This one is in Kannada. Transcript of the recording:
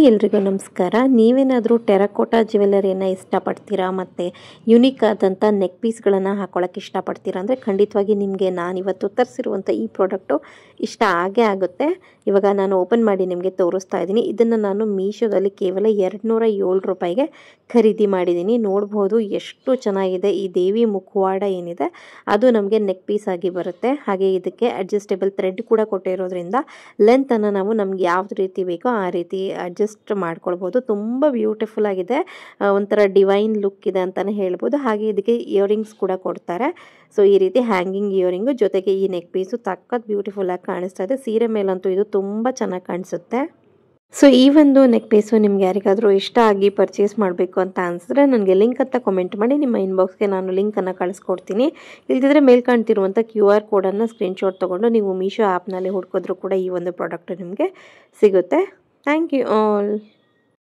ಎಲ್ರಿಗೂ ನಮಸ್ಕಾರ. ನೀವೇನಾದರೂ ಟೆರಕೋಟಾ ಜ್ಯುವೆಲ್ಲರಿಯನ್ನು ಇಷ್ಟಪಡ್ತೀರಾ ಮತ್ತು ಯುನೀಕ್ ಆದಂಥ ನೆಕ್ ಪೀಸ್ಗಳನ್ನು ಹಾಕೊಳ್ಳೋಕ್ಕೆ ಇಷ್ಟಪಡ್ತೀರಾ ಅಂದರೆ ಖಂಡಿತವಾಗಿ ನಿಮಗೆ ನಾನಿವತ್ತು ತರಿಸಿರುವಂಥ ಈ ಪ್ರಾಡಕ್ಟು ಇಷ್ಟ ಆಗೇ ಆಗುತ್ತೆ. ಇವಾಗ ನಾನು ಓಪನ್ ಮಾಡಿ ನಿಮಗೆ ತೋರಿಸ್ತಾ ಇದ್ದೀನಿ. ಇದನ್ನು ನಾನು ಮೀಶೋದಲ್ಲಿ ಕೇವಲ 207 ರೂಪಾಯಿಗೆ ಖರೀದಿ ಮಾಡಿದ್ದೀನಿ. ನೋಡ್ಬೋದು ಎಷ್ಟು ಚೆನ್ನಾಗಿದೆ. ಈ ದೇವಿ ಮುಖವಾಡ ಏನಿದೆ ಅದು ನಮಗೆ ನೆಕ್ ಪೀಸ್ ಆಗಿ ಬರುತ್ತೆ. ಹಾಗೆ ಇದಕ್ಕೆ ಅಡ್ಜಸ್ಟೇಬಲ್ ಥ್ರೆಡ್ ಕೂಡ ಕೊಟ್ಟಿರೋದ್ರಿಂದ ಲೆಂತನ್ನು ನಾವು ನಮ್ಗೆ ಯಾವ್ದು ರೀತಿ ಬೇಕೋ ಆ ರೀತಿ ಅಡ್ಜಸ್ಟ್ ಮಾಡ್ಕೊಳ್ಬೋದು. ತುಂಬ ಬ್ಯೂಟಿಫುಲ್ ಆಗಿದೆ, ಒಂಥರ ಡಿವೈನ್ ಲುಕ್ ಇದೆ ಅಂತಲೇ ಹೇಳ್ಬೋದು. ಹಾಗೆ ಇದಕ್ಕೆ ಇಯರಿಂಗ್ಸ್ ಕೂಡ ಕೊಡ್ತಾರೆ. ಸೊ ಈ ರೀತಿ ಹ್ಯಾಂಗಿಂಗ್ ಇಯರಿಂಗು ಜೊತೆಗೆ ಈ ನೆಕ್ ಪೀಸು ಸಖತ್ ಬ್ಯೂಟಿಫುಲ್ ಆಗಿ ಕಾಣಿಸ್ತಾ ಇದೆ. ಸೀರೆ ಮೇಲಂತೂ ಇದು ತುಂಬ ಚೆನ್ನಾಗಿ ಕಾಣಿಸುತ್ತೆ. ಸೊ ಈ ಒಂದು ನೆಕ್ ಪೀಸು ನಿಮ್ಗೆ ಯಾರಿಗಾದರೂ ಇಷ್ಟ ಆಗಿ ಪರ್ಚೇಸ್ ಮಾಡಬೇಕು ಅಂತ ಅನಿಸಿದ್ರೆ ನನಗೆ ಲಿಂಕ್ ಅಂತ ಕಮೆಂಟ್ ಮಾಡಿ, ನಿಮ್ಮ ಇನ್ಬಾಕ್ಸ್ಗೆ ನಾನು ಲಿಂಕನ್ನು ಕಳಿಸ್ಕೊಡ್ತೀನಿ. ಇಲ್ದಿದ್ರೆ ಮೇಲೆ ಕಾಣ್ತಿರುವಂಥ QR ಕೋಡನ್ನು ಸ್ಕ್ರೀನ್ಶಾಟ್ ತೊಗೊಂಡು ನೀವು ಮೀಶೋ ಆ್ಯಪ್ನಲ್ಲಿ ಹುಡ್ಕಿದ್ರೂ ಕೂಡ ಈ ಒಂದು ಪ್ರಾಡಕ್ಟ್ ನಿಮಗೆ ಸಿಗುತ್ತೆ. Thank you all.